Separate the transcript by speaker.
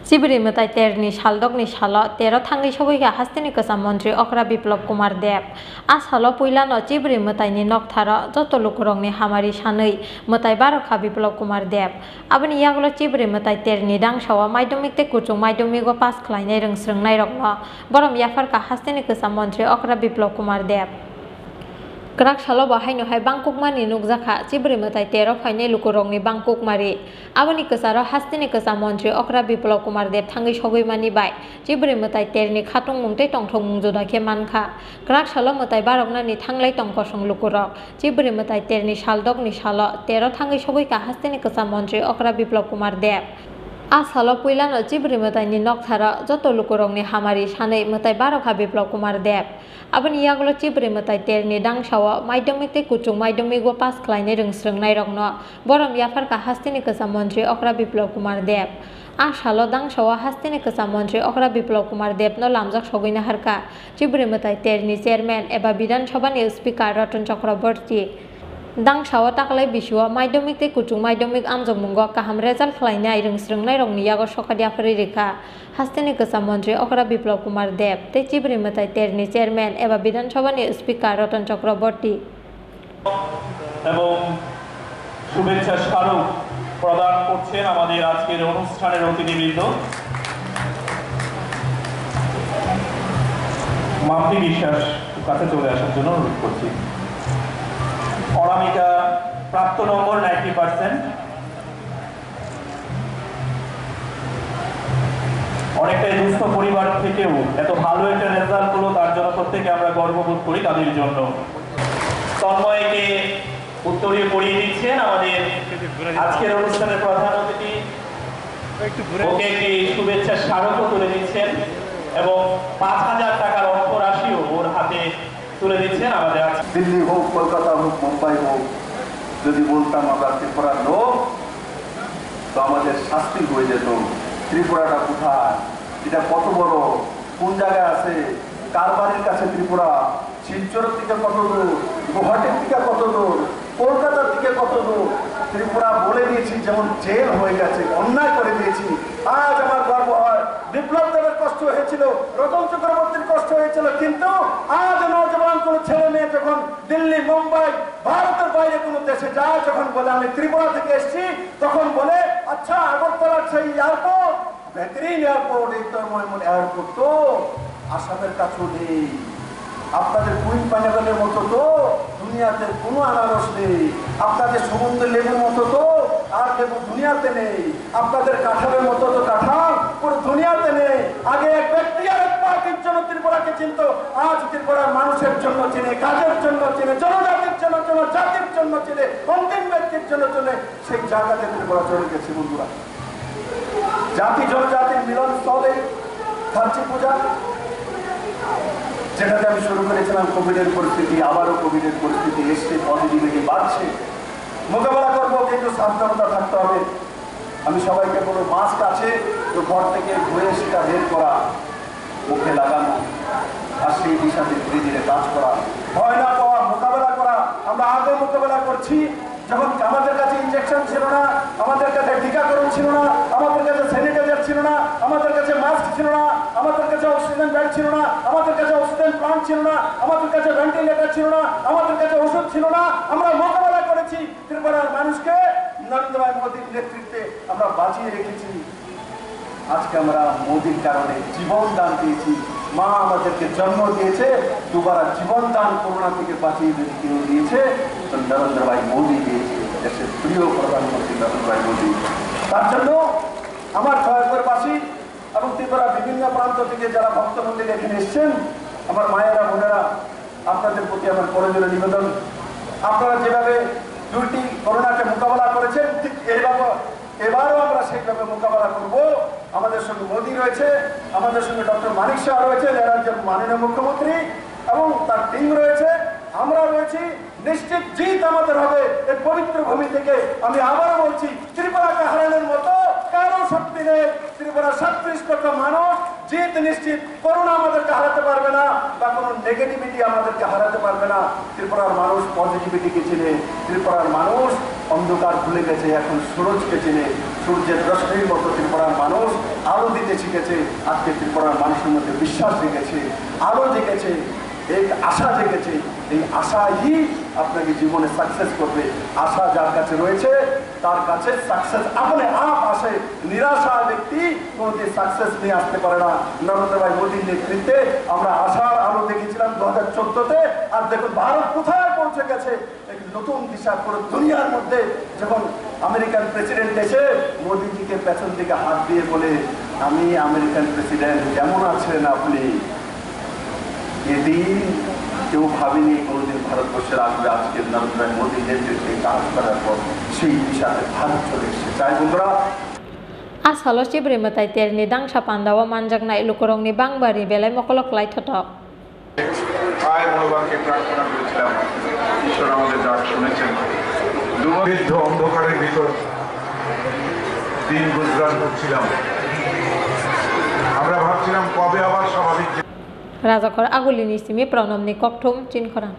Speaker 1: Cibri metai terni shaldok ni shalo tero thangi soboiga hastini kosam mantri Okra Biplop Kumar Dev asalo puilano Cibri metai ni nokthara joto lukurong ni hamari sanui metai Barokha Biplop Kumar Dev aboni yagulo Cibri metai terni dangsawa maidumik te kuchung maidumigo pass khlainai rongsrungnai rokno borom yafarka hastini kosam mantri Okra Biplop Kumar Dev Krak salo bahai no hai Bangkok mani nukjaka Cibri metai tero phainai lukurong ni Bangkok mari aboni kesaro hastini kesam mantri Okra Biplop Kumar Dev thangi sogoi mani bai Cibri metai terni khatung mungtei tongthong mungjoda khe mankha Krak salo metai barokna ni thanglai tongkosong lukurok Cibri metai terni shaldok ni salo tero thangi sogoi ka hastini kesam mantri Okra Biplop Kumar Dev asalo puilano Cibri metai ni nokthara joto lukurong ni hamari sanui metai Barokha Biplop Kumar Dev aboni yagulo Cibri metai terni dangsawa maidumik te kuchung maidumigo pass khlainai rongsrungnai rokno borom yafarka hastini kesam mantri Okra Biplop Kumar Dev asalo dangsawa hastini kesam mantri Okra Biplop Kumar Dev no lamjak sogoina harka Cibri metai terni chairman eba Bidhan Sabha ni speaker Ratan Chakraborty dangsawa taklai bisuo maidumik te kuchung maidumik amjokmungo kaham result khlainai rongsrungnai rokni yago sokadi afri rekha hastini kesam mantri Okra Biplop Kumar Dev te Cibri metai terni chairman eba Bidhan Sabha ni speaker Ratan Chakraborty
Speaker 2: এবং শুভেচ্ছা স্মারক প্রদান করছেন আমাদের আজকের অনুষ্ঠানের অতিথিবৃন্দ মাম্পি বিশ্বাস কাছে চলে আসার জন্য অনুরোধ করছি অনামিকা প্রাপ্ত নম্বর 90% অনেকটাই দুস্থ পরিবার থেকেও এত ভালো একটা রেজাল্ট হলো তার জন্য প্রত্যেকে আমরা গর্ববোধ করি তাদের জন্য তন্ময়কে উত্তরীয় পড়িয়ে দিচ্ছেন আমাদের আজকের অনুষ্ঠানের প্রধান অতিথি ওকে একটি শুভেচ্ছা স্মারকও তুলে দিচ্ছেন এবং 5000 টাকার অর্থ রাশিও ওর হাতে তুলে দিচ্ছেন আমাদের
Speaker 3: দিল্লি হোক কলকাতা হোক মুম্বাই হোক যদি বলতাম আমরা ত্রিপুরার লোক তো আমাদের শাস্তি হয়ে যেত ত্রিপুরাটা কোথায় এটা কত বড় কোন জায়গায় আছে কার বাড়ির কাছে ত্রিপুরা শিলচরের দিকে কত দূর গুয়াহাটির দিকে কত দূর কলকাতার দিকে কত দূর ত্রিপুরা বলে দিয়েছি যেমন জেল হয়ে গেছে অন্যায় করে দিয়েছি আজ আমার গর্ব হয় বিপ্লব দেবের কষ্ট হয়েছিল রতন চক্রবর্তীর কষ্ট হয়েছিল কিন্তু আজ নজওয়ান কোনো ছেলে মেয়ে যখন দিল্লি মুম্বাই ভারতের বাইরে কোনো দেশে যায় যখন বলে আমি ত্রিপুরা থেকে এসেছি তখন বলে আচ্ছা আগরতলার সেই এয়ারপোর্ট বেহতরিন এয়ারপোর্ট এই তন্ময় এয়ারপোর্ট তো আসামের কাছেও নেই আপনাদের কুইন পাইনাপেলের মতো তো দুনিয়াতে কোনো আনারস নেই আপনাদের সমুদ্রের লেবুর মতো তো আর লেবু দুনিয়াতে নেই আপনাদের কাঁঠালের মতো তো কাঁঠাল পুরো দুনিয়াতে নেই আগে এক ব্যক্তি আর এক পার্টির জন্য ত্রিপুরাকে চিনত আজ ত্রিপুরার মানুষের জন্য চিনে কাজের জন্য চিনে জনজাতির জন্য জাতির জন্য চিনে অন্তিম ব্যক্তির জন্য চলে সেই জায়গাতে ত্রিপুরা চলে গেছে বন্ধুরা জাতি জনজাতির মিলন স্থলে খার্চি পূজা যেটাতে আমি শুরু করেছিলাম কোভিডের পরিস্থিতি আবারও কোভিডের পরিস্থিতি এসছে পজিটিভিটি বাড়ছে মোকাবেলা করবো কিন্তু সাবধানতা থাকতে হবে আমি সবাইকে বলবো মাস্ক আছে তো ঘর থেকে ঘুরে সেটা বের করা মুখে লাগানো আর সেই দিশাতে ধীরে ধীরে কাজ করা ভয় না পাওয়া মোকাবেলা করা আমরা আগে মোকাবেলা করছি যখন আমাদের কাছে ইনজেকশন ছিল না আমাদের কাছে টিকাকরণ ছিল না আমাদের কাছে স্যানিটাইজার ছিল না আমাদের কাছে মাস্ক ছিল না আমাদের কাছে অক্সিজেন ব্যাগ ছিল না আমাদের কাছে অক্সিজেন প্লান্ট ছিল না আমাদের কাছে ভেন্টিলেটর ছিল না আমাদের কাছে ওষুধ ছিল না আমরা মোকাবেলা করেছি ত্রিপুরার মানুষকে নরেন্দ্র মোদীর নেতৃত্বে আমরা বাঁচিয়ে রেখেছি আজকে আমরা মোদীর কারণে জীবন দান দিয়েছি মা আমাদেরকে জন্ম দিয়েছে দুবার জীবন দান করোনা থেকে বাঁচিয়ে যদি কেউ দিয়েছে তো নরেন্দ্র ভাই মোদী দিয়েছে দেশের প্রিয় প্রধানমন্ত্রী নরেন্দ্র ভাই মোদী তার জন্য আমার ছয়পুরবাসী এবং ত্রিপুরা বিভিন্ন প্রান্ত থেকে যারা ভক্তমন্দির এখানে এসছেন আমার মায়েরা বোনেরা আপনাদের প্রতি আমার প্রয়োজনীয় নিবেদন আপনারা যেভাবে দুইটি করোনাকে মোকাবেলা করেছেন ঠিক এবারও আমরা সেইভাবে মোকাবেলা করব আমাদের সঙ্গে মোদী রয়েছে আমাদের সঙ্গে ডক্টর মানিক শাহ রয়েছেন এ রাজ্যের মাননীয় মুখ্যমন্ত্রী এবং তার টিম রয়েছে আমরা রয়েছি নিশ্চিত জিত আমাদের হবে এই পবিত্র ভূমি থেকে আমি আবারও বলছি ত্রিপুরাকে হারানোর মতো কারো শক্তি নেই ত্রিপুরা 37 লক্ষ মানুষ জিত নিশ্চিত করোনা আমাদেরকে হারাতে পারবে না বা কোনো নেগেটিভিটি আমাদেরকে হারাতে পারবে না ত্রিপুরার মানুষ পজিটিভিটিকে চিনে ত্রিপুরার মানুষ অন্ধকার ভুলে গেছে এখন সূরজকে চিনে সূর্যের রশ্মির মতো ত্রিপুরার মানুষ আলো দিতে দিতে শিখেছে, আজকে ত্রিপুরার মানুষের মধ্যে বিশ্বাস জেগেছে, আলো জেগেছে, এই আশা জেগেছে। এই আশাই আপনাকে জীবনে সাকসেস করবে। আশা যার কাছে রয়েছে তার কাছে সাকসেস আপনি আপ আসে। নিরাশা ব্যক্তি কোনোদিন সাকসেস নিয়ে আসতে পারে না। নরেন্দ্র ভাই মোদীর নেতৃত্বে আমরা আশার আলো দেখেছিলাম 2014-তে, আর দেখুন ভারত কোথায় পৌঁছে গেছে। এক নতুন দিশা পুরো দুনিয়ার মধ্যে। যখন আমেরিকান প্রেসিডেন্ট এসে মোদীজিকে পেছন দিকে হাত দিয়ে বলে, আমি আমেরিকান প্রেসিডেন্ট, কেমন আছেন আপনি? এদিন কেউ ভাবেনি কোনোদিন ভারতবর্ষের আসবে। আজকে নরেন্দ্র মোদীর নেতৃত্বে কাজ করার পর সেই দিশাতে ভারত চলে এসেছে। চাই বন্ধুরা
Speaker 1: Asalo cibri matai terni dang sapandawa manjak nai lukurongni bangbari belai mokolok lai thotok.
Speaker 4: আয় মনোবাক্যে প্রার্থনা করেছিলাম, ঈশ্বর আমাদের ডাক শুনেছেন। দুর্ভিদ্ধ অন্ধকারের ভিতর দিন গুজরান করছিলাম। আমরা ভাবছিলাম কবে আবার স্বাভাবিক
Speaker 1: Rajakor agulini simi pronomni kokthum chin khoran.